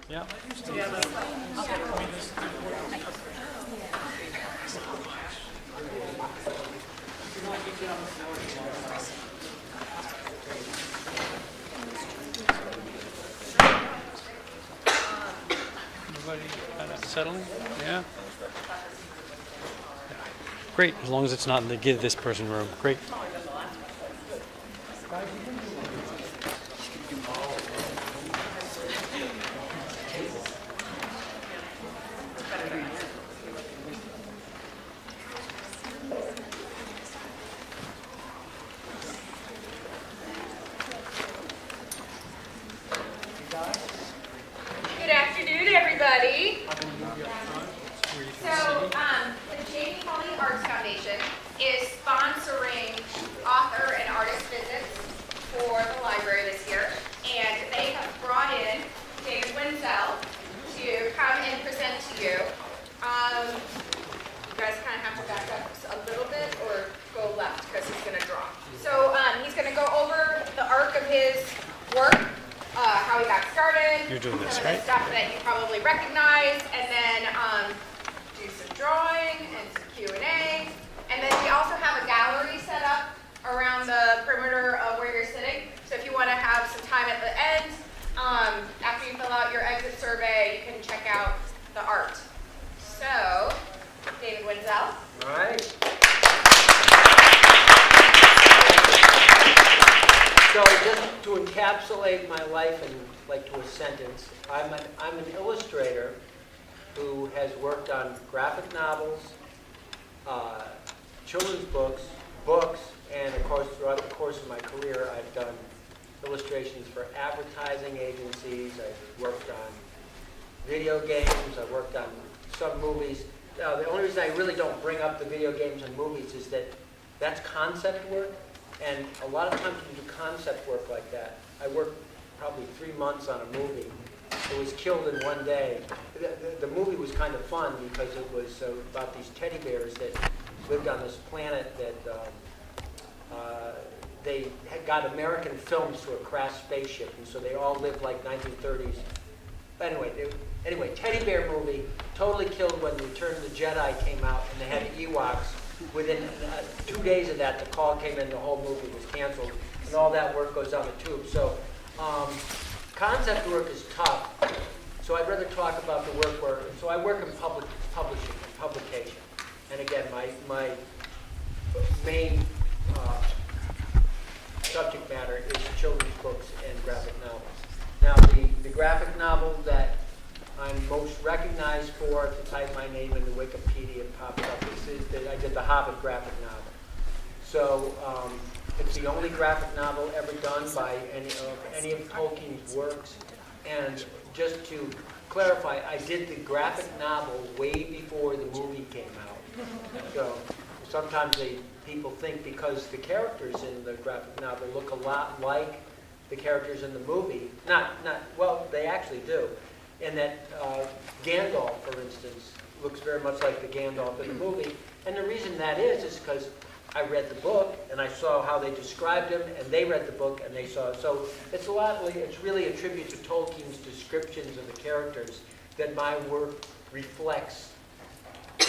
Yeah. Everybody kind of settling? Yeah. Great, as long as it's not in the give this person room. Great. Good afternoon, everybody. So, the Jamie Holly Arts Foundation is sponsoring author and artist visits for the library this year, and they have brought in David Wenzel to come and present to you. You guys kind of have to back up a little bit or go left because he's going to draw. So, he's going to go over the arc of his work. How he got started, You're doing this, some of the right? stuff that you probably recognize, and then do some drawing and some Q&A. And then we also have a gallery set up around the perimeter of where you're sitting. So if you want to have some time at the end, after you fill out your exit survey, you can check out the art. So, David Wenzel. All right. So just to encapsulate my life in to a sentence, I'm an illustrator who has worked on graphic novels, children's books, and of course throughout the course of my career I've done illustrations for advertising agencies. I've worked on video games. I've worked on some movies. The only reason I really don't bring up the video games and movies is that that's concept work. And a lot of times when you do concept work like that, I worked probably 3 months on a movie. It was killed in one day. The movie was kind of fun because it was about these teddy bears that lived on this planet that they had got American films to a crashed spaceship, and so they all lived like 1930s. Anyway, teddy bear movie, totally killed when Return of the Jedi came out, and they had Ewoks. Within 2 days of that, the call came in, the whole movie was canceled, and all that work goes down the tube. So concept work is tough, so I'd rather talk about the work where, so I work in publishing and publication. And again, my main subject matter is children's books and graphic novels. Now, the graphic novel that I'm most recognized for, if you type my name into Wikipedia, it pops up. I did the Hobbit graphic novel. So it's the only graphic novel ever done by any of Tolkien's works. And just to clarify, I did the graphic novel way before the movie came out. So sometimes people think because the characters in the graphic novel look a lot like the characters in the movie. Well, they actually do. And that Gandalf, for instance, looks very much like the Gandalf in the movie. And the reason that is because I read the book and I saw how they described him, and they read the book and they saw it. So it's really a tribute to Tolkien's descriptions of the characters that my work reflects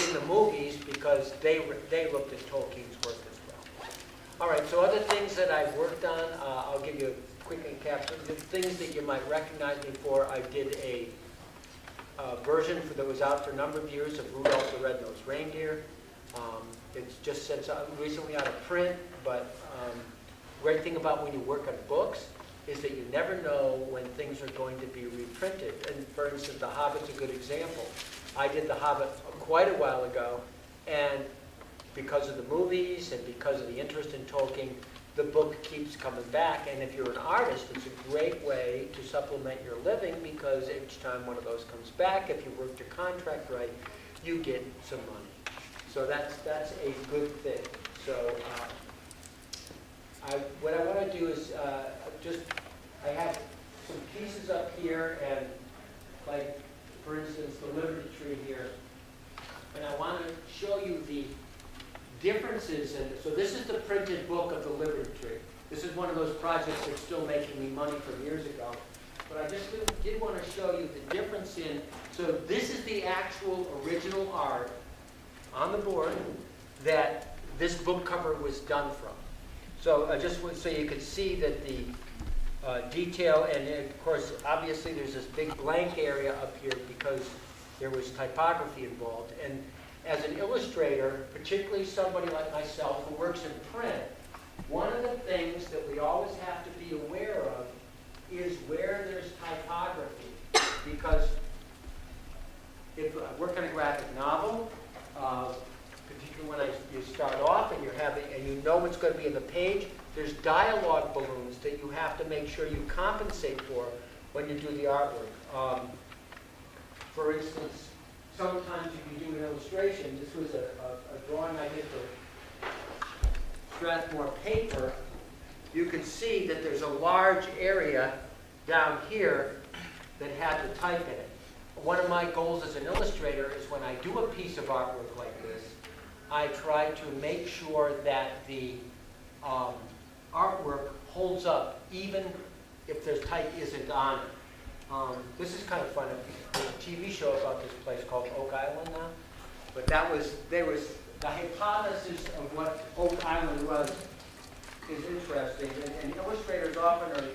in the movies because they looked at Tolkien's work as well. All right, so other things that I've worked on, I'll give you a quick encapsulation. The things that you might recognize me for, I did a version that was out for a number of years of Rudolph the Red-Nosed Reindeer. It's just recently out of print, but great thing about when you work on books is that you never know when things are going to be reprinted. And for instance, The Hobbit's a good example. I did The Hobbit quite a while ago, and because of the movies and because of the interest in Tolkien, the book keeps coming back. And if you're an artist, it's a great way to supplement your living because each time one of those comes back, if you worked your contract right, you get some money. So that's a good thing. So what I want to do is I have some pieces up here, and like, for instance, the Liberty Tree here. And I want to show you the differences. So this is the printed book of the Liberty Tree. This is one of those projects that's still making me money from years ago. but I just did want to show you the difference in, so this is the actual original art on the board that this book cover was done from. So so you can see that the detail, and of course, obviously there's this big blank area up here because there was typography involved. And as an illustrator, particularly somebody like myself who works in print, one of the things that we always have to be aware of is where there's typography. Because if I work on a graphic novel, particularly when you start off and you know what's going to be in the page, there's dialogue balloons that you have to make sure you compensate for when you do the artwork. For instance, sometimes if you do an illustration, this was a drawing I did for Strathmore paper, you can see that there's a large area down here that had the type in it. One of my goals as an illustrator is when I do a piece of artwork like this, I try to make sure that the artwork holds up even if there's type isn't on it. This is kind of fun. There's a TV show about this place called Oak Island now. But the hypothesis of what Oak Island was is interesting. And illustrators often are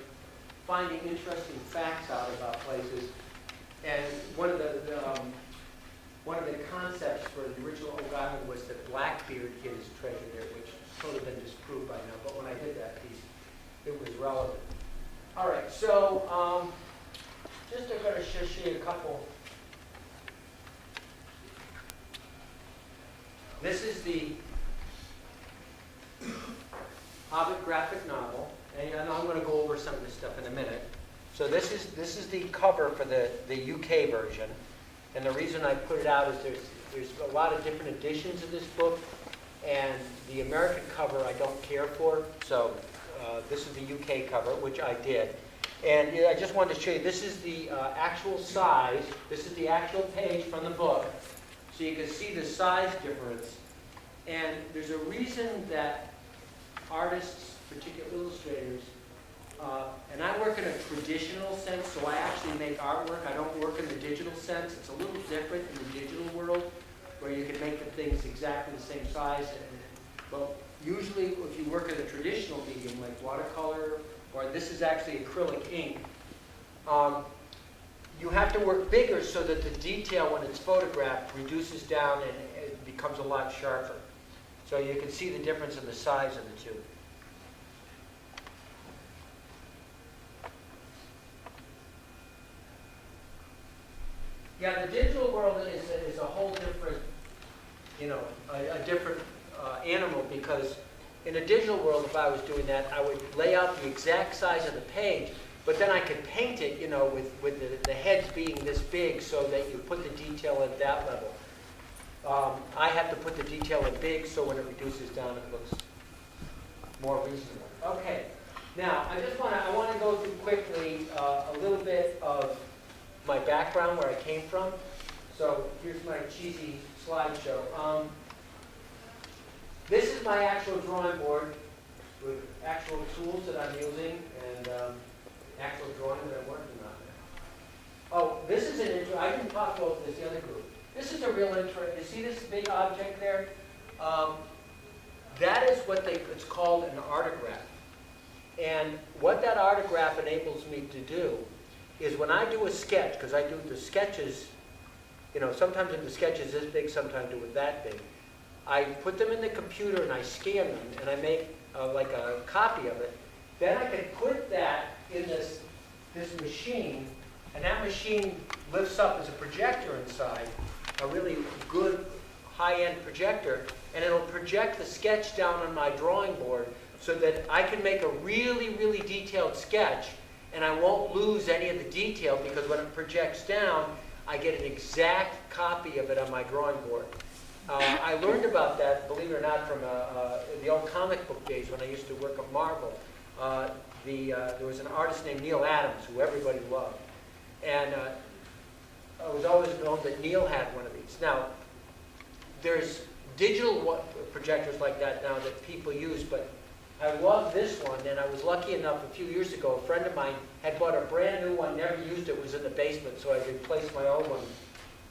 finding interesting facts out about places. And one of the concepts for the original Oak Island was that Blackbeard hid his treasure there, which has sort of been disproved by now. But when I did that piece, it was relevant. All right, so just I'm going to show you a couple. This is the Hobbit graphic novel, and I'm going to go over some of this stuff in a minute. So this is the cover for the UK version, and the reason I put it out is there's a lot of different editions of this book, and the American cover I don't care for, so this is the UK cover, which I did. And I just wanted to show you, this is the actual size, this is the actual page from the book, so you can see the size difference. And there's a reason that artists, particularly illustrators, and I work in a traditional sense, so I actually make artwork. I don't work in the digital sense. It's a little different in the digital world, where you can make the things exactly the same size. But usually, if you work in a traditional medium, like watercolor, or this is actually acrylic ink, you have to work bigger so that the detail, when it's photographed, reduces down and it becomes a lot sharper. So you can see the difference in the size of the two. Yeah, the digital world is a whole different, a different animal, because in a digital world, if I was doing that, I would lay out the exact size of the page, but then I could paint it, with the heads being this big so that you put the detail at that level. I have to put the detail in big so when it reduces down, it looks more reasonable. Okay, now I want to go through quickly a little bit of my background, where I came from. So here's my cheesy slideshow. This is my actual drawing board with actual tools that I'm using and actual drawing that I'm working on. Oh, this is an intro. I didn't talk about this the other group. This is a real intro. You see this big object there? That is what it's called an artograph. And what that artograph enables me to do is when I do a sketch, because I do the sketches, sometimes in the sketches this big, sometimes do it that big. I put them in the computer and I scan them and I make like a copy of it. Then I can put that in this machine, and that machine lifts up as a projector inside, a really good high-end projector, and it'll project the sketch down on my drawing board so that I can make a really, really detailed sketch, and I won't lose any of the detail, because when it projects down, I get an exact copy of it on my drawing board. I learned about that, believe it or not, from the old comic book days when I used to work at Marvel. There was an artist named Neil Adams, who everybody loved. And it was always known that Neil had one of these. Now, there's digital projectors like that now that people use, but I love this one, and I was lucky enough a few years ago, a friend of mine had bought a brand new one, never used it, was in the basement, so I replaced my old one,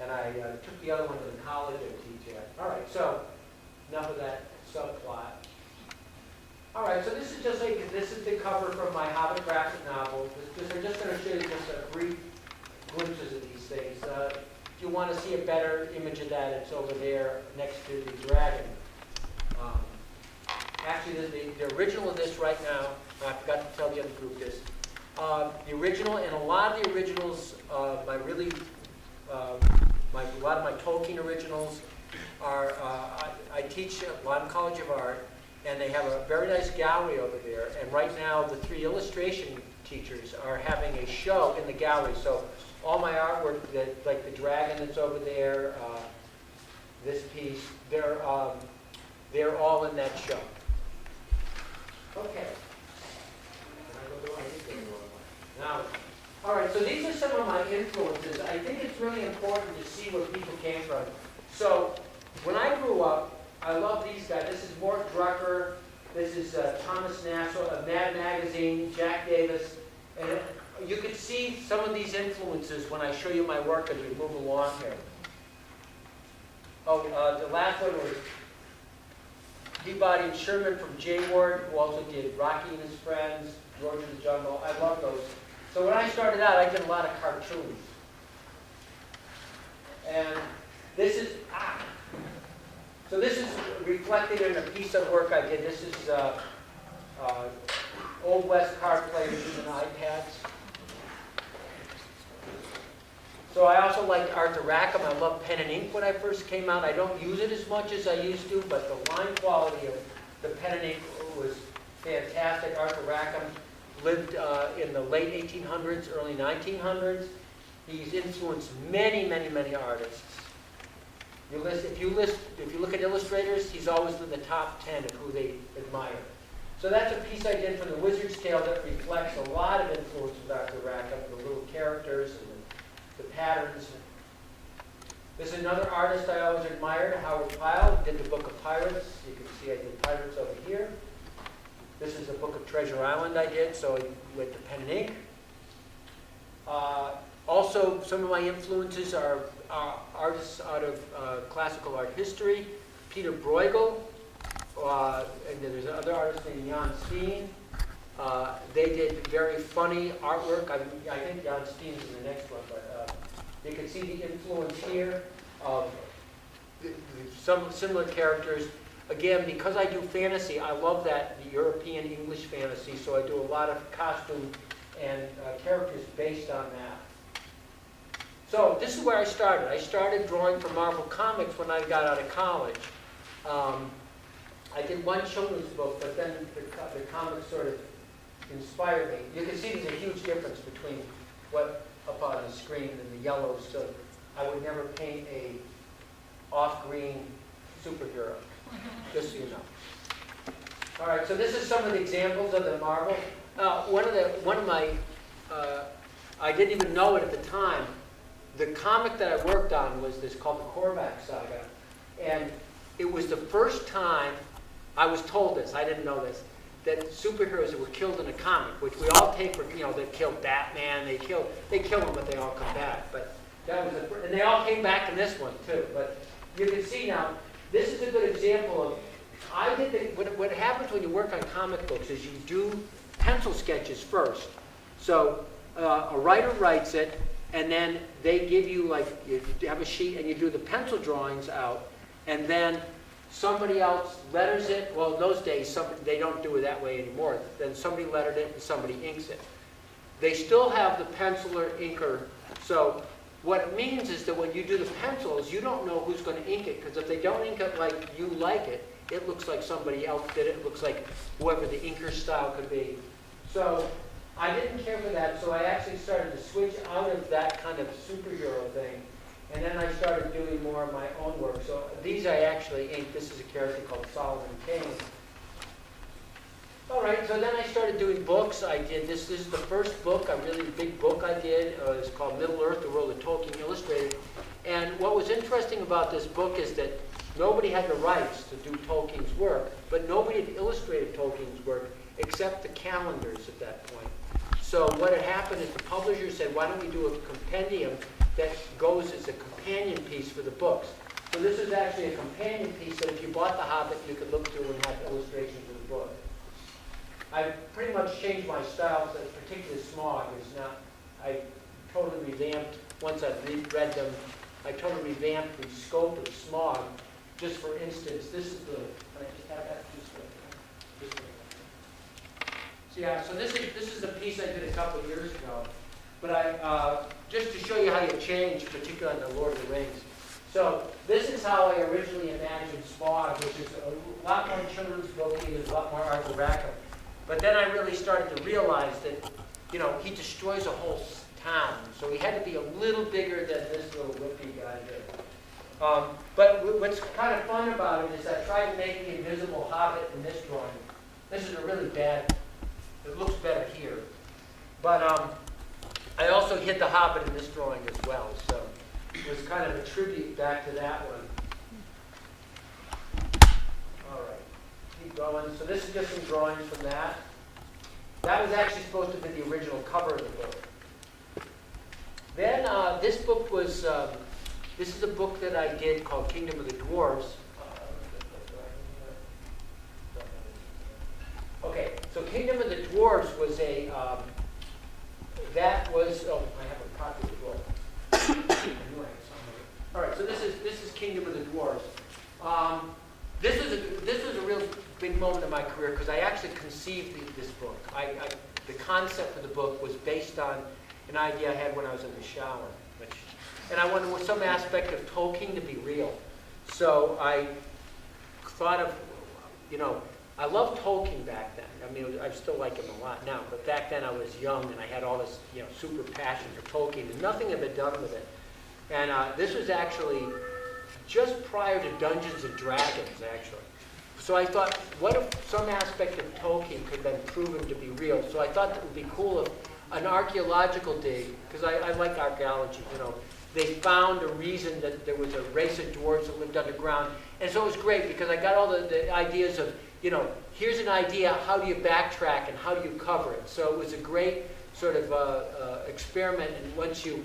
and I took the other one to the college to teach it. All right, so enough of that subplot. All right, so this is just like, this is the cover from my Hobbit graphic novel. I'm just going to show you just a brief glimpses of these things. If you want to see a better image of that, it's over there next to the dragon. Actually, the original of this right now, I forgot to tell the other group this. The original, and a lot of the originals, a lot of my Tolkien originals are, I teach at London College of Art, and they have a very nice gallery over there. And right now, the 3 illustration teachers are having a show in the gallery. So all my artwork, like the dragon that's over there, this piece, they're all in that show. Okay. Now, all right, so these are some of my influences. I think it's really important to see where people came from. So when I grew up, I love these guys. This is Mort Drucker. This is Thomas Nassau of Mad Magazine, Jack Davis. And you can see some of these influences when I show you my work as we move along here. Oh, the last one was Peabody and Sherman from J. Ward, who also did Rocky and His Friends, George of the Jungle. I love those. So when I started out, I did a lot of cartoons. And this is, so this is reflected in a piece of work I did. This is Old West card players using iPads. So I also liked Arthur Rackham. I loved pen and ink when I first came out. I don't use it as much as I used to, but the line quality of the pen and ink was fantastic. Arthur Rackham lived in the late 1800s, early 1900s. He's influenced many, many, many artists. If you look at illustrators, he's always in the top 10 of who they admire. So that's a piece I did for The Wizard's Tale that reflects a lot of influence with Arthur Rackham, the little characters and the patterns. There's another artist I always admired, Howard Pyle, did the Book of Pirates. You can see I did Pirates over here. This is the Book of Treasure Island I did, so I went to pen and ink. Also, some of my influences are artists out of classical art history. Peter Bruegel, and then there's another artist named Jan Steen. They did very funny artwork. I think Jan Steen's in the next one, but you can see the influence here of some similar characters. Again, because I do fantasy, I love that, the European English fantasy, so I do a lot of costume and characters based on that. So this is where I started. I started drawing for Marvel Comics when I got out of college. I did one children's book, but then the comics sort of inspired me. You can see there's a huge difference between what up on the screen and the yellows, so I would never paint a off-green superhero, just so you know. All right, so this is some of the examples of the Marvel. One of my, I didn't even know it at the time. The comic that I worked on was this called the Korvac Saga, and it was the first time I was told this. I didn't know this. That superheroes that were killed in a comic, which we all take for, they killed Batman, they kill them, but they all come back. But that was and they all came back in this one too. But you can see now, this is a good example of, what happens when you work on comic books is you do pencil sketches first. So a writer writes it, and then they give you, you have a sheet and you do the pencil drawings out, and then somebody else letters it. Well, in those days, they don't do it that way anymore. Then somebody lettered it and somebody inks it. They still have the penciler inker. So what it means is that when you do the pencils, you don't know who's going to ink it, because if they don't ink it like you like it, it looks like somebody else did it. It looks like whoever the inker style could be. So I didn't care for that, so I actually started to switch out of that kind of superhero thing. And then I started doing more of my own work. So these I actually inked. This is a character called Solomon Kane. All right, so then I started doing books. I did this. This is the first book, a really big book I did. It's called Middle Earth, The World of Tolkien Illustrated. And what was interesting about this book is that Nobody had the rights to do Tolkien's work, but nobody had illustrated Tolkien's work except the calendars at that point. So what had happened is the publisher said, why don't we do a compendium that goes as a companion piece for the books. So this is actually a companion piece that if you bought The Hobbit, you could look through and have illustrations of the book. I've pretty much changed my style, so particularly Smog is not, I totally revamped, once I've read them, I totally revamped the scope of Smog. Just for instance, this is the, can I just have that this way? So yeah, so this is a piece I did a couple of years ago. But I, just to show you how you change, particularly on the Lord of the Rings. So this is how I originally imagined Smog, which is a lot more children's booky, there's a lot more Arthur Rackham. But then I really started to realize that, you know, he destroys a whole town. So he had to be a little bigger than this little whippy guy here. But what's kind of fun about it is I tried to make the invisible hobbit in this drawing. This is a really bad, it looks better here. But I also hid the hobbit in this drawing as well. So it was kind of a tribute back to that one. All right, keep going. So this is just some drawings from that. That was actually supposed to be the original cover of the book. Then this book was, this is a book that I did called Kingdom of the Dwarves. Okay, so Kingdom of the Dwarves was a, that was, oh, I have a copy of the book. All right, so this is Kingdom of the Dwarves. This was a real big moment in my career because I actually conceived this book. The concept for the book was based on an idea I had when I was in the shower. And I wanted some aspect of Tolkien to be real. So I thought of, you know, I loved Tolkien back then. I mean, I still like him a lot now. But back then I was young and I had all this, you know, super passion for Tolkien. And nothing had been done with it. And this was actually just prior to Dungeons and Dragons, actually. So I thought, what if some aspect of Tolkien could have been proven to be real? So I thought it would be cool if an archaeological dig, because I like archaeology, you know, they found a reason that there was a race of dwarves that lived underground. And so it was great because I got all the ideas of, you know, here's an idea, how do you backtrack and how do you cover it? So it was a great sort of experiment, and once you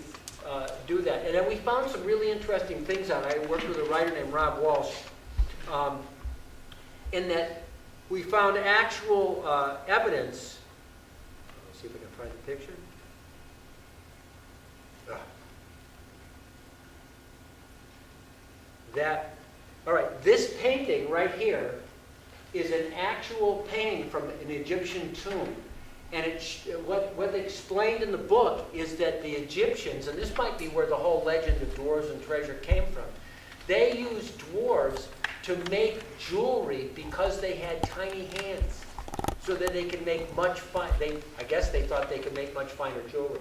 do that. And then we found some really interesting things out. I worked with a writer named Rob Walsh, in that we found actual evidence. Let's see if we can find the picture. That, all right, this painting right here is an actual painting from an Egyptian tomb. And what they explained in the book is that the Egyptians, and this might be where the whole legend of dwarves and treasure came from, they used dwarves to make jewelry because they had tiny hands, so that they could make much fine. I guess they thought they could make much finer jewelry.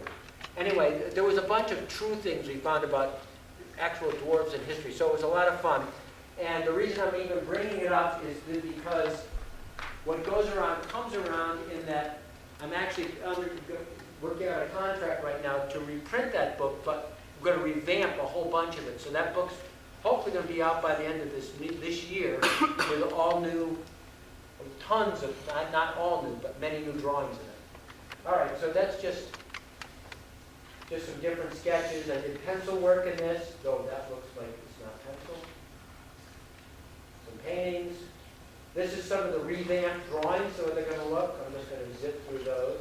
Anyway, there was a bunch of true things we found about actual dwarves in history, so it was a lot of fun. And the reason I'm even bringing it up is because what goes around comes around, in that I'm actually working on a contract right now to reprint that book, but we're going to revamp a whole bunch of it. So that book's hopefully going to be out by the end of this year with all new, tons of, not all new, but many new drawings in it. All right, so that's just some different sketches. I did pencil work in this, though that looks like it's not pencil. Some paintings. This is some of the revamped drawings, so they're going to look. I'm just going to zip through those.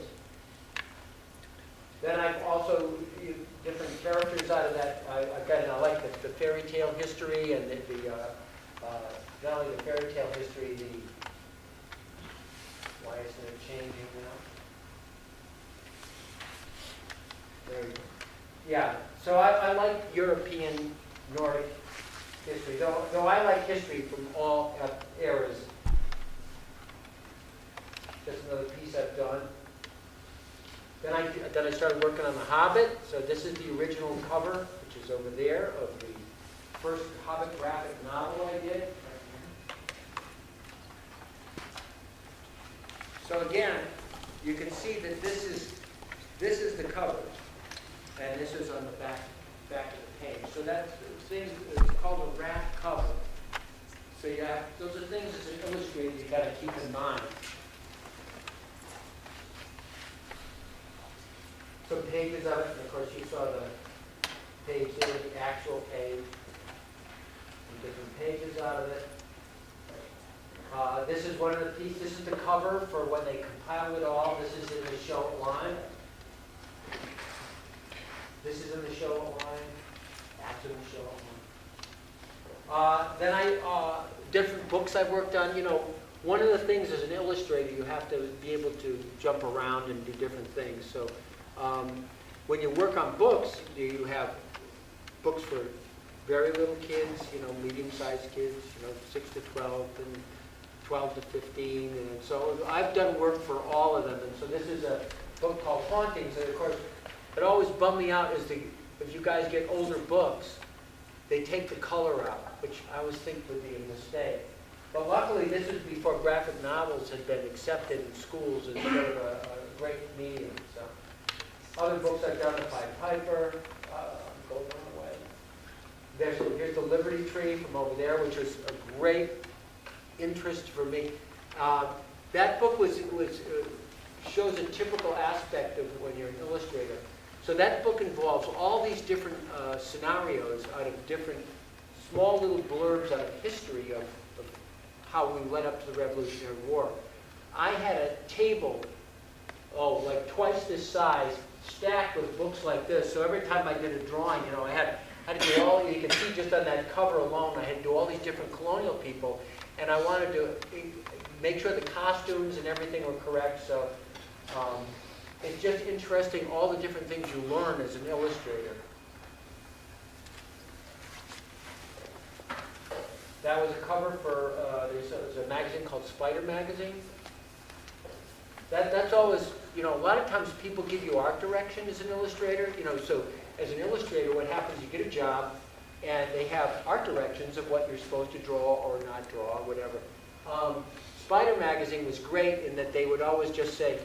Then I've also different characters out of that. Again, I like the fairy tale history, and not only the fairy tale history, why isn't it changing now? There you go. Yeah, so I like European Nordic history, though I like history from all eras. Just another piece I've done. Then I started working on The Hobbit. So this is the original cover, which is over there, of the first Hobbit graphic novel I did. So again, you can see that this is the cover, and this is on the back of the page. So that's things. It's called a wrap cover. So yeah, those are things as an illustrator you got to keep in mind. Some pages of it, and of course you saw the page there, the actual page. Some different pages out of it. This is one of the pieces. This is the cover for when they compile it all. This is in the show line. This is in the show line. That's in the show line. Then different books I've worked on. You know, one of the things as an illustrator, you have to be able to jump around and do different things. So when you work on books, you have books for very little kids, you know, medium-sized kids, you know, 6 to 12, and 12 to 15, and so I've done work for all of them. And so this is a book called Hauntings, and of course, it always bummed me out is if you guys get older books, they take the color out, which I always think would be a mistake. But luckily, this is before graphic novels had been accepted in schools as sort of a great medium. So, other books I've done, The Pied Piper, Golden Runaway. Here's the Liberty Tree from over there, which was a great interest for me. That book shows a typical aspect of when you're an illustrator. So that book involves all these different scenarios out of different small little blurbs out of history of how we led up to the Revolutionary War. I had a table, like twice this size, stacked with books like this. So every time I did a drawing, you know, I had to do all, you can see just on that cover alone, I had to do all these different colonial people. And I wanted to make sure the costumes and everything were correct. So it's just interesting all the different things you learn as an illustrator. That was a cover for, there's a magazine called Spider Magazine. That's always, you know, a lot of times people give you art direction as an illustrator. You know, so as an illustrator, what happens, you get a job, and they have art directions of what you're supposed to draw or not draw, whatever. Spider Magazine was great in that they would always just say,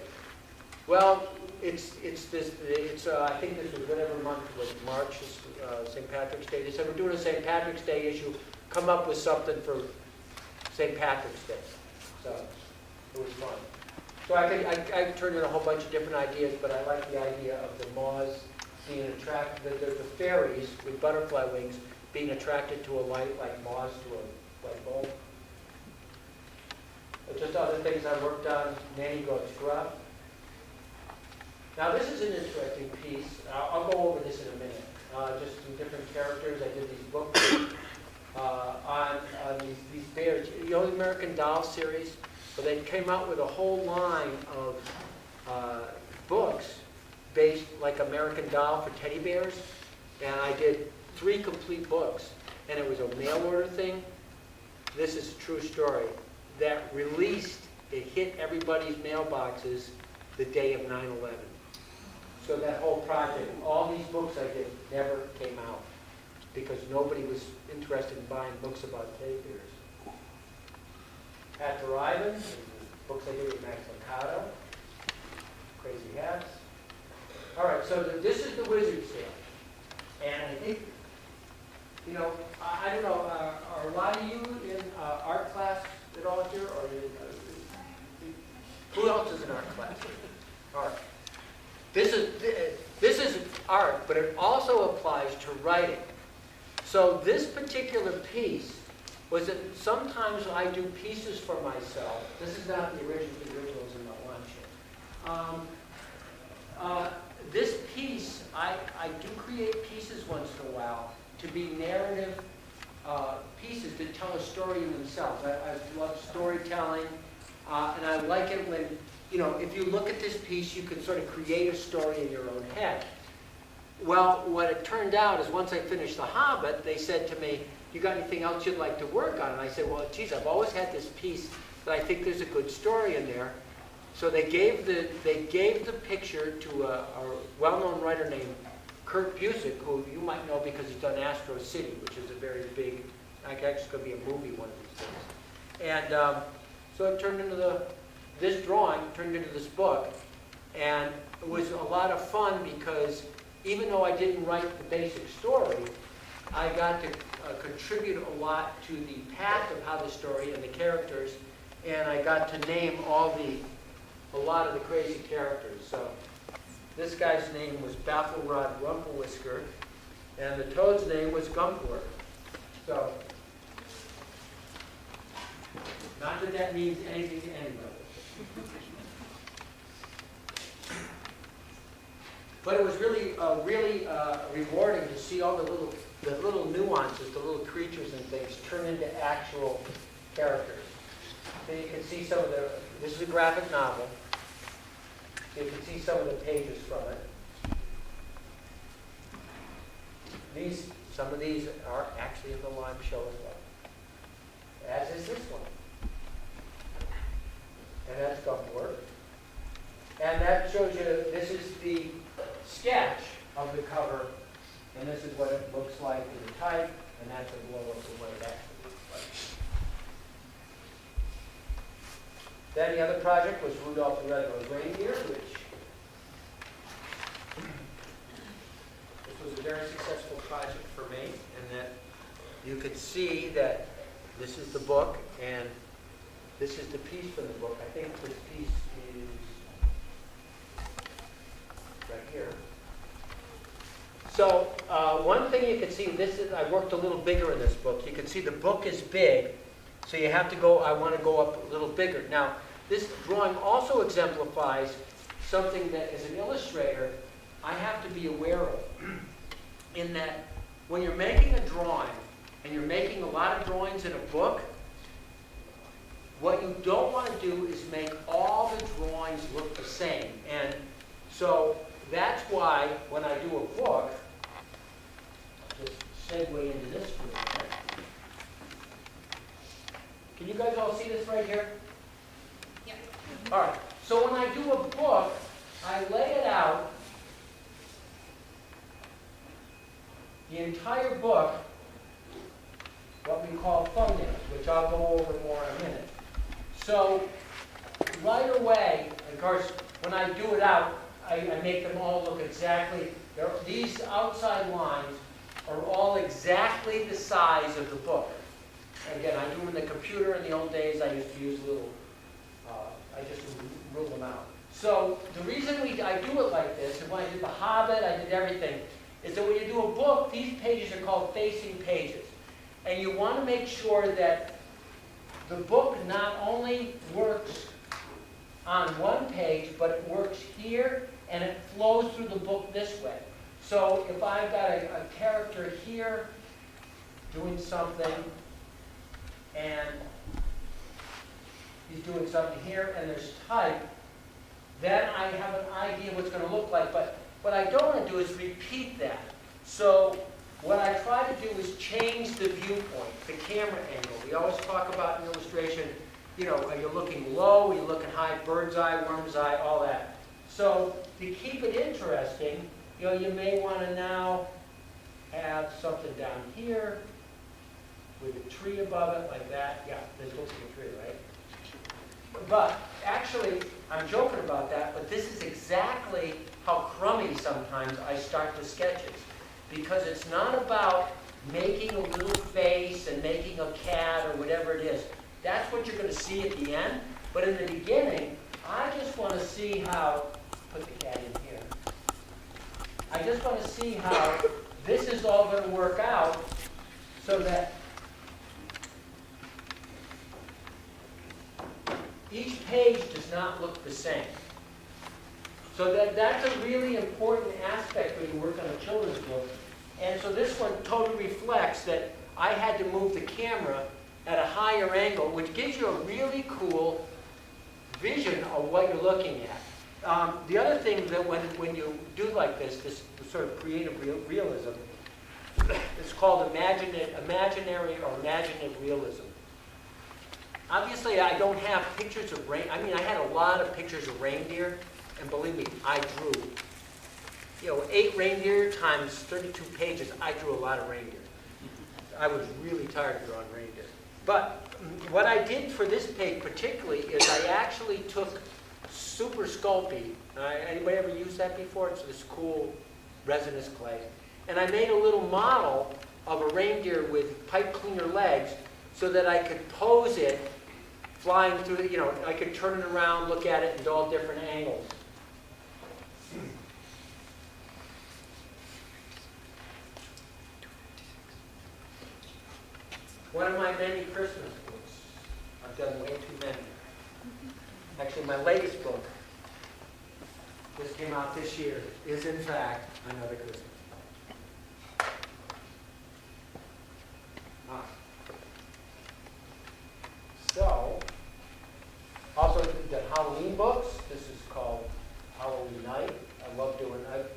well, I think this was whatever month was March, St. Patrick's Day. They said, we're doing a St. Patrick's Day issue. Come up with something for St. Patrick's Day. So it was fun. So I turned in a whole bunch of different ideas, but I like the idea of the moths being attracted, the fairies with butterfly wings being attracted to a light like moths to a light bulb. But just other things I worked on, Nanny Goat's Gruff. Now this is an interesting piece. I'll go over this in a minute. Just some different characters. I did these books on these bears. You know the American Doll series? Well, they came out with a whole line of books based like American Doll for teddy bears. And I did 3 complete books. And it was a mail order thing. This is a true story. That released, it hit everybody's mailboxes the day of 9/11. So that whole project, all these books I did never came out because nobody was interested in buying books about teddy bears. Hat for Ivan, books I did with Max Lucado, Crazy Hats. All right, so this is the Wizard's Tale. And I think, you know, I don't know, are a lot of you in art class at all here? Or who else is in art class? All right. This is art, but it also applies to writing. So this particular piece was that sometimes I do pieces for myself. This is not the originals in the lunch. This piece, I do create pieces once in a while to be narrative pieces that tell a story in themselves. I love storytelling, and I like it when, you know, if you look at this piece, you can sort of create a story in your own head. Well, what it turned out is once I finished The Hobbit, they said to me, you got anything else you'd like to work on? And I said, well, geez, I've always had this piece that I think there's a good story in there. So they gave the picture to a well-known writer named Kurt Busiek, who you might know because he's done Astro City, which is a very big, actually going to be a movie one of these days. And so it turned into this drawing turned into this book. And it was a lot of fun because even though I didn't write the basic story, I got to contribute a lot to the path of how the story and the characters, and I got to name a lot of the crazy characters. So this guy's name was Bafflerod Rumpelwhisker, and the toad's name was Gumpler. So, not that that means anything to anybody. But it was really rewarding to see all the little nuances, the little creatures and things turn into actual characters. So you can see some of this is a graphic novel. You can see some of the pages from it. Some of these are actually in the Lime show as well. As is this one. And that's Gumpler. And that shows you, this is the sketch of the cover, and this is what it looks like in the type, and that's a blow-up of what it actually looks like. Then the other project was Rudolph the Red-Nosed Reindeer, which this was a very successful project for me, and that you could see that this is the book, and this is the piece from the book. I think this piece is right here. So one thing you can see, I worked a little bigger in this book. You can see the book is big, so you have to go, I want to go up a little bigger. Now, this drawing also exemplifies something that as an illustrator, I have to be aware of. In that, when you're making a drawing, and you're making a lot of drawings in a book, what you don't want to do is make all the drawings look the same. And so that's why when I do a book, I'll just segue into this for a minute. Can you guys all see this right here? Yep. All right. So when I do a book, I lay it out, the entire book, what we call thumbnails, which I'll go over more in a minute. So right away, of course, when I do it out, I make them all look exactly, these outside lines are all exactly the size of the book. Again, I do them in the computer. In the old days, I used to use little, I just rule them out. So the reason I do it like this, and when I did The Hobbit, I did everything, is that when you do a book, these pages are called facing pages. And you want to make sure that the book not only works on one page, but it works here, and it flows through the book this way. So if I've got a character here doing something, and he's doing something here, and there's type, then I have an idea what it's going to look like. But what I don't want to do is repeat that. So what I try to do is change the viewpoint, the camera angle. We always talk about in illustration, you know, are you looking low, are you looking high, bird's eye, worm's eye, all that. So to keep it interesting, you know, you may want to now have something down here with a tree above it like that. Yeah, this looks like a tree, right? But actually, I'm joking about that, but this is exactly how crummy sometimes I start the sketches. Because it's not about making a little face and making a cat or whatever it is. That's what you're going to see at the end. But in the beginning, I just want to see how, put the cat in here. I just want to see how this is all going to work out so that each page does not look the same. So that's a really important aspect when you work on a children's book. And so this one totally reflects that I had to move the camera at a higher angle, which gives you a really cool vision of what you're looking at. The other thing that when you do like this sort of creative realism, it's called imaginary or imaginative realism. Obviously, I don't have pictures of I had a lot of pictures of reindeer. And believe me, I drew, 8 reindeer times 32 pages. I drew a lot of reindeer. I was really tired of drawing reindeer. But what I did for this page particularly is I actually took Super Sculpey. Anybody ever used that before? It's this cool resinous clay. And I made a little model of a reindeer with pipe cleaner legs so that I could pose it flying through the, I could turn it around, look at it in all different angles. One of my many Christmas books. I've done way too many. Actually, my latest book, just came out this year, is in fact Another Christmas. So, also the Halloween books. This is called Halloween Night. I love doing that.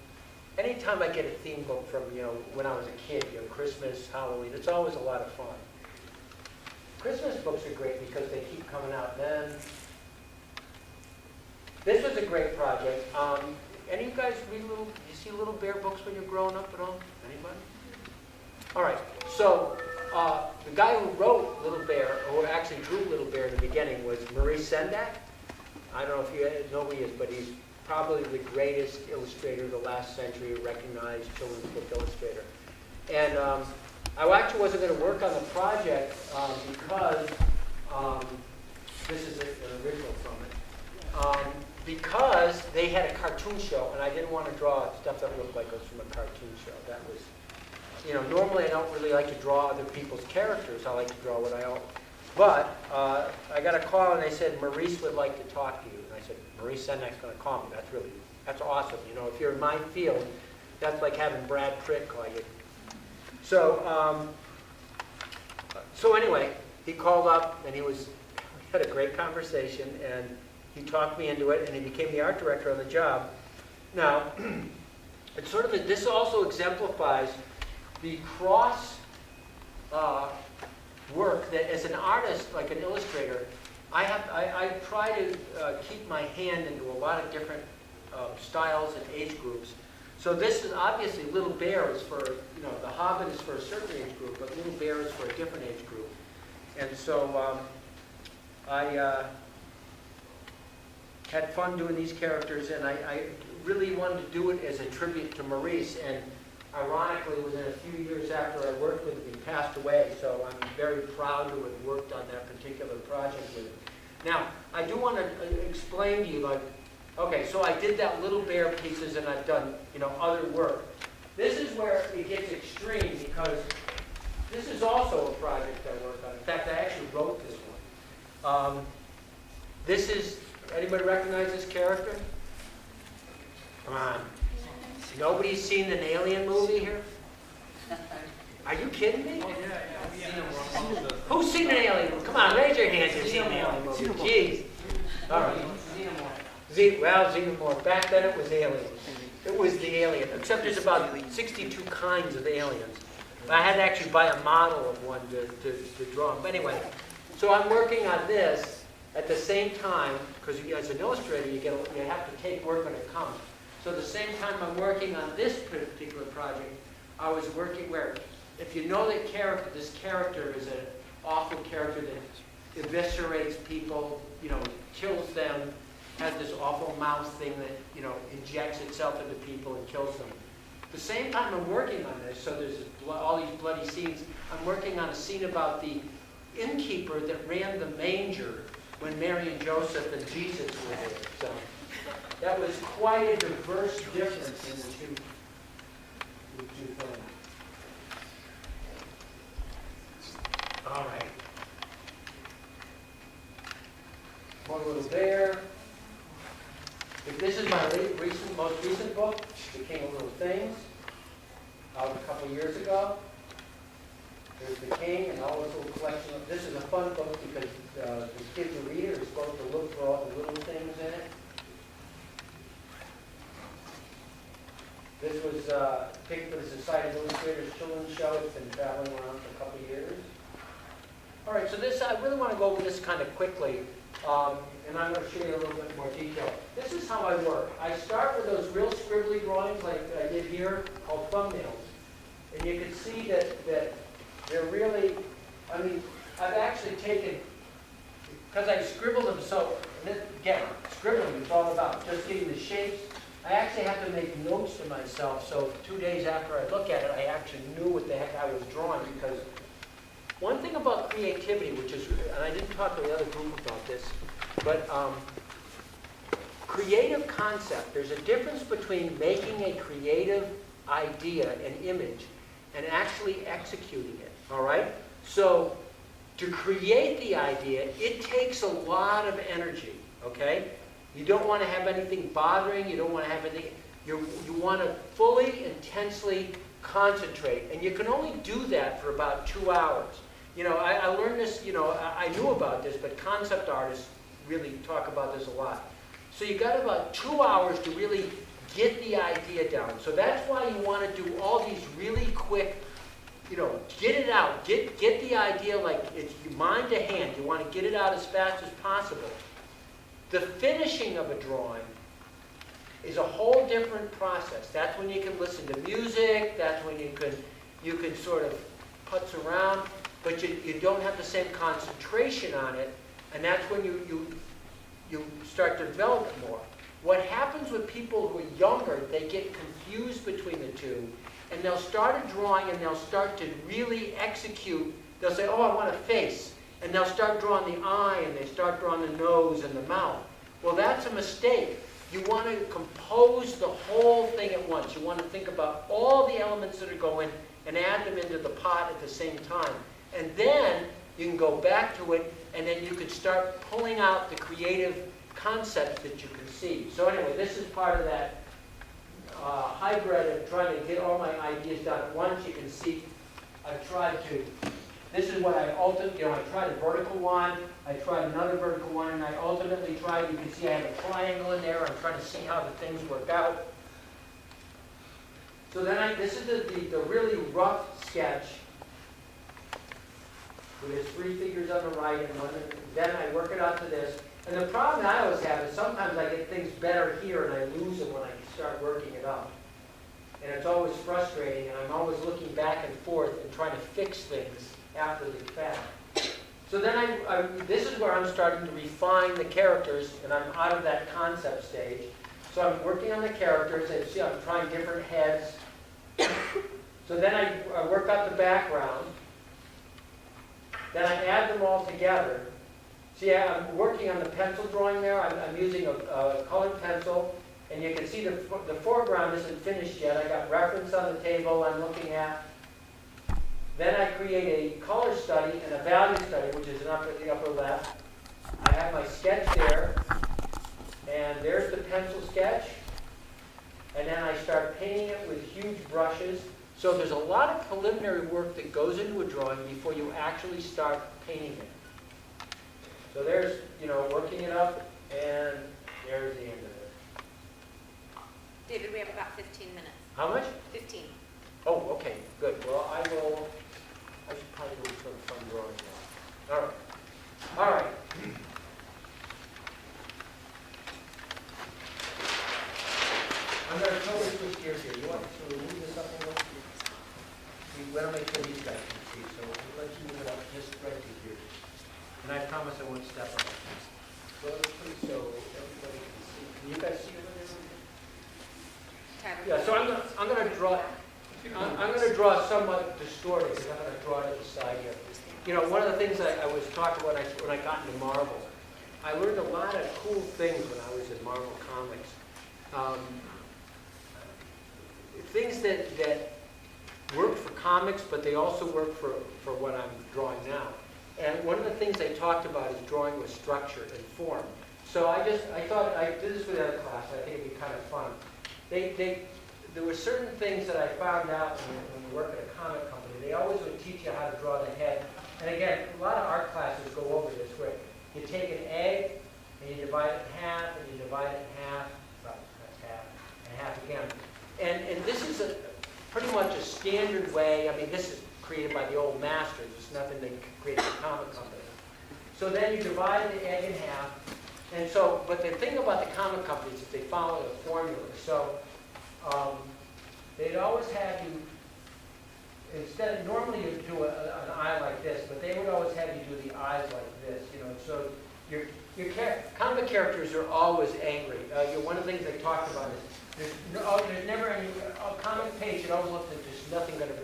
Anytime I get a theme book from, when I was a kid, Christmas, Halloween, it's always a lot of fun. Christmas books are great because they keep coming out. Then, this was a great project. Any of you guys read you see Little Bear books when you're growing up at all? Anybody? All right. So, the guy who wrote Little Bear, or actually drew Little Bear in the beginning, was Maurice Sendak. I don't know if you know who he is, but he's probably the greatest illustrator of the last century, a recognized children's book illustrator. And I actually wasn't going to work on the project because this is an original from it. Because they had a cartoon show, and I didn't want to draw stuff that looked like it was from a cartoon show. That was, normally I don't really like to draw other people's characters. I like to draw what I own. But I got a call, and they said, Maurice would like to talk to you. And I said, Maurice Sendak's going to call me. That's awesome. If you're in my field, that's like having Brad Pitt call you. So, anyway, he called up, and we had a great conversation, and he talked me into it, and he became the art director on the job. Now, it's sort of this also exemplifies the cross work that, as an artist, like an illustrator, I try to keep my hand into a lot of different styles and age groups. So this is obviously Little Bear is for, The Hobbit is for a certain age group, but Little Bear is for a different age group. And so I had fun doing these characters, and I really wanted to do it as a tribute to Maurice. And ironically, within a few years after I worked with him, he passed away. So I'm very proud to have worked on that particular project with him. Now, I do want to explain to you, okay, so I did that Little Bear pieces, and I've done, other work. This is where it gets extreme, because this is also a project I worked on. In fact, I actually wrote this one. This is, anybody recognize this character? Come on. Nobody's seen an Alien movie here? Are you kidding me? Who's seen an Alien movie? Come on, raise your hands if you've seen an Alien movie. Jeez. All right. Xenomorph. Back then it was aliens. It was the alien, except there's about 62 kinds of aliens. I had to actually buy a model of one to draw them. But anyway, so I'm working on this at the same time, because as an illustrator, you have to take work when it comes. So at the same time I'm working on this particular project, I was working where, if you know the character, this character is an awful character that eviscerates people, kills them, has this awful mouth thing that, injects itself into people and kills them. At the same time I'm working on this, so there's all these bloody scenes, I'm working on a scene about the innkeeper that ran the manger when Mary and Joseph and Jesus were there. So that was quite a diverse difference in the two things. All right. One Little Bear. This is my most recent book, The King of Little Things, out a couple years ago. There's the King and all this little collection. This is a fun book because the kids who read it are supposed to look for all the little things in it. This was picked for the Society of Illustrators Children's Show. It's been traveling around for a couple years. All right, so this, I really want to go over this kind of quickly. And I'm going to show you a little bit more detail. This is how I work. I start with those real scribbly drawings like I did here, called thumbnails. And you can see that they're really, I've actually taken, because I scribbled them so, and this, again, scribbling is all about just getting the shapes. I actually have to make notes to myself, so 2 days after I look at it, I actually knew what the heck I was drawing, because one thing about creativity, which is, and I didn't talk to the other group about this, but creative concept, there's a difference between making a creative idea, an image, and actually executing it, all right? So to create the idea, it takes a lot of energy, okay? You don't want to have anything bothering, you don't want to have anything, you want to fully, intensely concentrate, and you can only do that for about 2 hours. You know, I learned this, you know, I knew about this, but concept artists really talk about this a lot. So you got about 2 hours to really get the idea down. So that's why you want to do all these really quick, you know, get it out, get the idea like it's mind to hand. You want to get it out as fast as possible. The finishing of a drawing is a whole different process. That's when you can listen to music, that's when you can sort of putz around, but you don't have the same concentration on it, and that's when you start to develop it more. What happens with people who are younger, they get confused between the two, and they'll start a drawing and they'll start to really execute. They'll say, oh, I want a face. And they'll start drawing the eye, and they start drawing the nose and the mouth. Well, that's a mistake. You want to compose the whole thing at once. You want to think about all the elements that are going and add them into the pot at the same time. And then you can go back to it, and then you can start pulling out the creative concepts that you can see. So anyway, this is part of that hybrid of trying to get all my ideas done at once. You can see I've tried to. This is what I ultimately, I tried a vertical one, I tried another vertical one, and I ultimately tried, you can see I have a triangle in there. I'm trying to see how the things work out. So then this is the really rough sketch with its 3 figures on the right, and then I work it out to this. And the problem I always have is sometimes I get things better here and I lose them when I start working it up. And it's always frustrating, and I'm always looking back and forth and trying to fix things after the fact. So then this is where I'm starting to refine the characters, and I'm out of that concept stage. So I'm working on the characters, and see I'm trying different heads. So then I work out the background. Then I add them all together. See, I'm working on the pencil drawing there. I'm using a colored pencil, and you can see the foreground isn't finished yet. I got reference on the table I'm looking at. Then I create a color study and a value study, which is up at the upper left. I have my sketch there, and there's the pencil sketch. And then I start painting it with huge brushes. So there's a lot of preliminary work that goes into a drawing before you actually start painting it. So there's, working it up, and there's the end of it. David, we have about 15 minutes. How much? 15. Oh, okay, good. Well, I should probably do some fun drawing now. All right. I'm going to totally switch gears here. You want to move this up a little? We want to make sure these guys can see, so we'll let you move it up just right to here. And I promise I won't step on it. Well, so everybody can see. Can you guys see over there? Yeah, so I'm going to draw. I'm going to draw somewhat distorted because I'm going to draw it at the side here. One of the things I was talking when I got into Marvel, I learned a lot of cool things when I was in Marvel Comics. Things that work for comics, but they also work for what I'm drawing now. And one of the things they talked about is drawing with structure and form. So I thought I did this with another class. I think it'd be kind of fun. There were certain things that I found out when you work at a comic company. They always would teach you how to draw the head. And again, a lot of art classes go over this where you take an egg and you divide it in half, and you divide it in half. Well, that's half, and half again. And this is pretty much a standard way. I mean, this is created by the old masters. It's nothing they created at a comic company. So then you divide the egg in half. And so, but the thing about the comic companies is they follow a formula. So they'd always have you, instead of, normally you do an eye like this, but they would always have you do the eyes like this, So comic characters are always angry. One of the things they talked about is there's never any a comic page. It always looks like there's nothing going to be.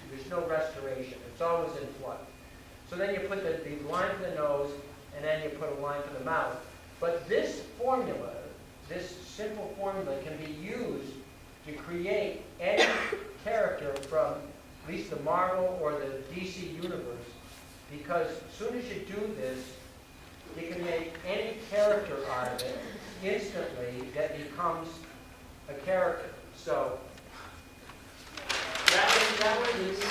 There's no restoration. It's always in flux. So then you put the line for the nose, and then you put a line for the mouth. But this formula, this simple formula, can be used to create any character from at least the Marvel or the DC universe, because as soon as you do this, you can make any character out of it instantly that becomes a character. So that was the easy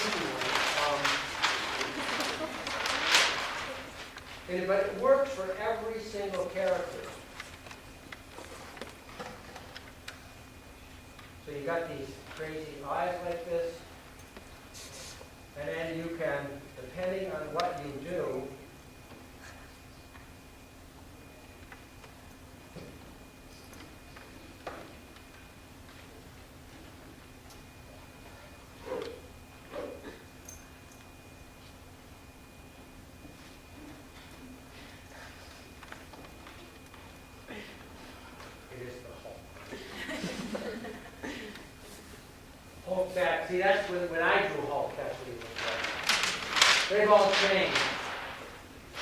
one. But it works for every single character. So you got these crazy eyes like this, and then you can, depending on what you do, it is the Hulk. Hulk back. See, that's when I drew Hulk, that's what he looks like. They've all changed.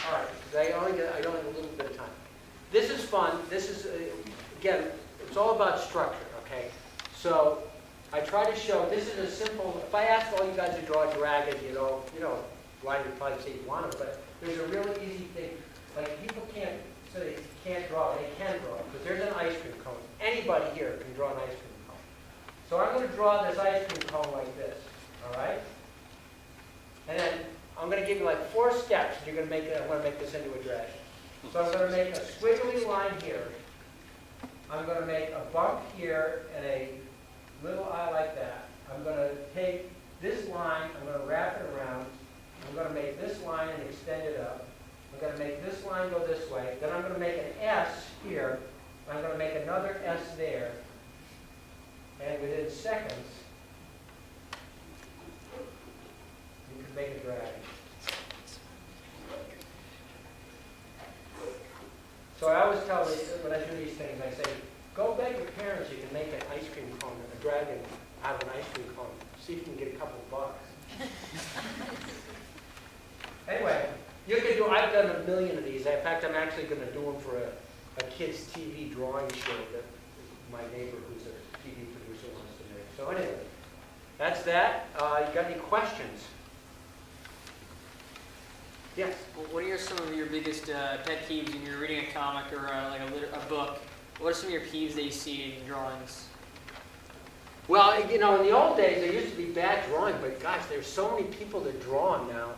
All right, 'cause I only have a little bit of time. This is fun. This is, again, it's all about structure, okay? So I try to show, this is a simple, if I asked all you guys to draw a dragon, why you'd probably say you want it, but there's a really easy thing. Like, people can't say they can't draw, they can draw, because there's an ice cream cone. Anybody here can draw an ice cream cone. So I'm going to draw this ice cream cone like this, all right? And then I'm going to give you like 4 steps. You're going to make it. I'm going to make this into a dragon. So I'm going to make a squiggly line here. I'm going to make a bump here and a little eye like that. I'm going to take this line. I'm going to wrap it around. I'm going to make this line and extend it up. I'm going to make this line go this way. Then I'm going to make an S here. I'm going to make another S there. And within seconds, you can make a dragon. So I always tell them, when I do these things, I say, go beg your parents you can make an ice cream cone, a dragon out of an ice cream cone. See if you can get a couple of bucks. Anyway, you can do, I've done a million of these. In fact, I'm actually going to do them for a kid's TV drawing show that my neighbor, who's a TV producer, wants to make. So anyway, that's that. You got any questions? Yes. Well, what are some of your biggest pet peeves when you're reading a comic or a book? What are some of your peeves that you see in drawings? Well, in the old days, there used to be bad drawing, but gosh, there's so many people that draw them now.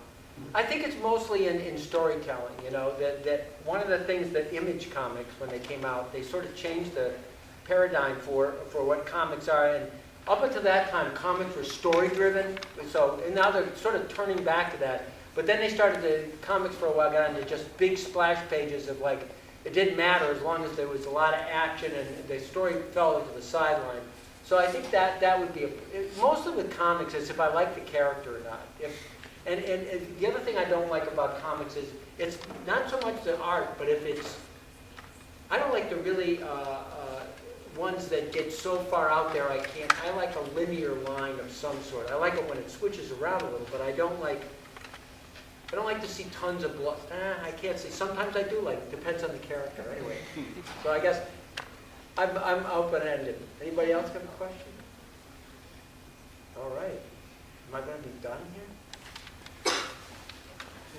I think it's mostly in storytelling, that one of the things that Image comics, when they came out, they sort of changed the paradigm for what comics are. And up until that time, comics were story-driven, and now they're sort of turning back to that. But then they started, the comics for a while got into just big splash pages of like, it didn't matter as long as there was a lot of action and the story fell into the sideline. So I think that would be, mostly with comics is if I like the character or not. And the other thing I don't like about comics is, it's not so much the art, but if it's, I don't like the really ones that get so far out there I like a linear line of some sort. I like it when it switches around a little, but I don't like to see tons of blood. I can't see. Sometimes I do like it. Depends on the character anyway. So I guess I'm open-ended. Anybody else have a question? All right. Am I going to be done here?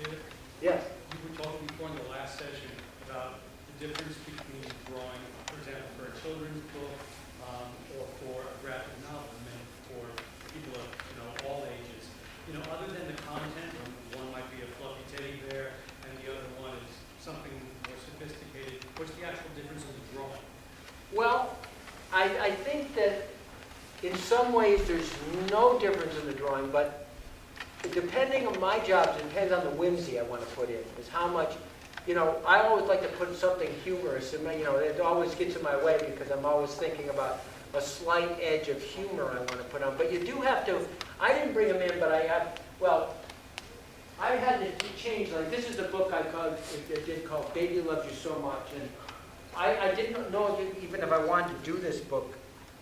David, Yes. you were talking before in the last session about the difference between drawing, for example, for a children's book or for a graphic novel, meant for people of all ages. Other than the content, one might be a fluffy teddy bear and the other one is something more sophisticated. What's the actual difference in the drawing? Well, I think that in some ways there's no difference in the drawing, but depending on my job, it depends on the whimsy I want to put in, is how much, I always like to put something humorous, and it always gets in my way because I'm always thinking about a slight edge of humor I want to put on. But you do have to, I didn't bring them in, but I have, well, I had to change, like, this is a book I did called Baby Loves You So Much, and I didn't know even if I wanted to do this book,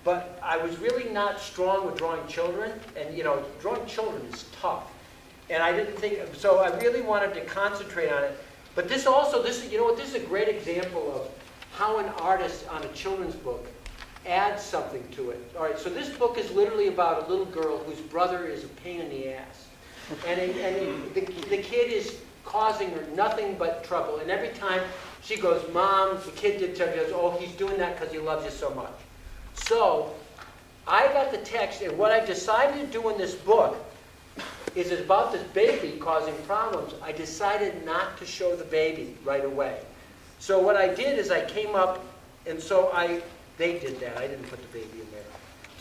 but I was really not strong with drawing children, and drawing children is tough. And I didn't think, so I really wanted to concentrate on it. But this is, this is a great example of how an artist on a children's book adds something to it. All right, so this book is literally about a little girl whose brother is a pain in the ass. And the kid is causing her nothing but trouble. And every time she goes, Mom, the kid did something, goes, oh, he's doing that because he loves you so much. So I got the text, and what I decided to do in this book is about this baby causing problems. I decided not to show the baby right away. So what I did is I came up, and so they did that. I didn't put the baby in there.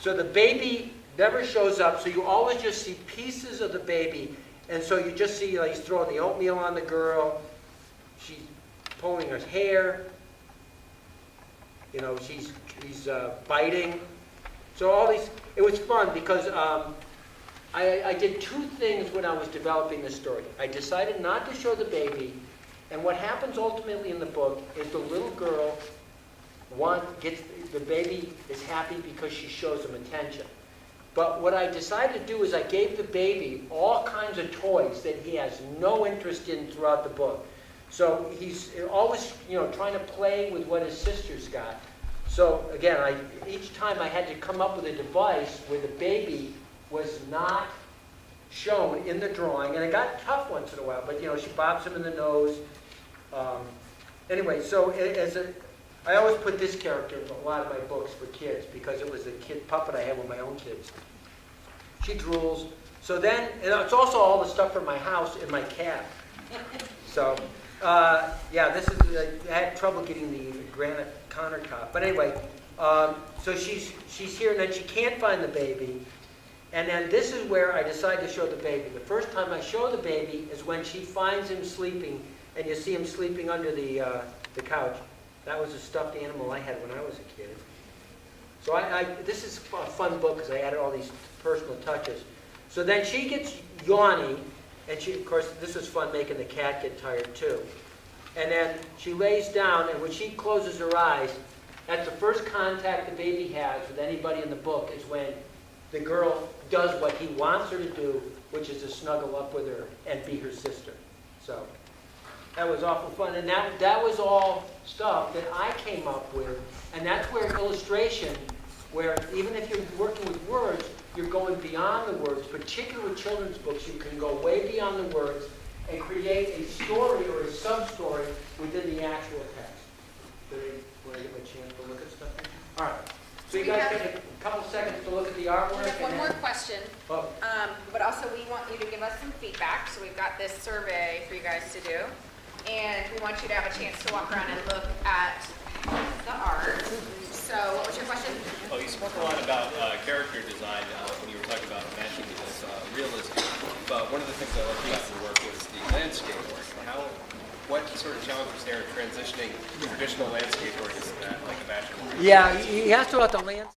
So the baby never shows up, so you always just see pieces of the baby. And so you just see, like, he's throwing the oatmeal on the girl. She's pulling her hair. He's biting. So all these, it was fun because I did two things when I was developing this story. I decided not to show the baby, and what happens ultimately in the book is the little girl the baby is happy because she shows him attention. But what I decided to do is I gave the baby all kinds of toys that he has no interest in throughout the book. So he's always, trying to play with what his sister's got. So again, each time I had to come up with a device where the baby was not shown in the drawing, and it got tough once in a while, but she bops him in the nose. Anyway, so I always put this character in a lot of my books for kids because it was a kid puppet I had with my own kids. She drools. So then, and it's also all the stuff from my house and my cat. So, this is, I had trouble getting the granite countertop. But anyway, so she's here, and then she can't find the baby. And then this is where I decide to show the baby. The first time I show the baby is when she finds him sleeping, and you see him sleeping under the couch. That was a stuffed animal I had when I was a kid. So this is a fun book because I added all these personal touches. So then she gets yawny, and of course, this is fun making the cat get tired too. And then she lays down, and when she closes her eyes, that's the first contact the baby has with anybody in the book is when the girl does what he wants her to do, which is to snuggle up with her and be her sister. So that was awful fun. And that was all stuff that I came up with. And that's where illustration, where even if you're working with words, you're going beyond the words. Particularly with children's books, you can go way beyond the words and create a story or a sub-story within the actual text. Want to get my chance to look at stuff? All right. So you guys get a couple seconds to look at the artwork. We have one more question, Oh. but also we want you to give us some feedback. So we've got this survey for you guys to do, and we want you to have a chance to walk around and look at the art. So what was your question? Oh, you spoke a lot about character design when you were talking about matching with realism. But one of the things I loved about your work was the landscape work. What sort of challenge was there in transitioning traditional landscape work into that, like a fashion? Yeah, you asked about the landscape.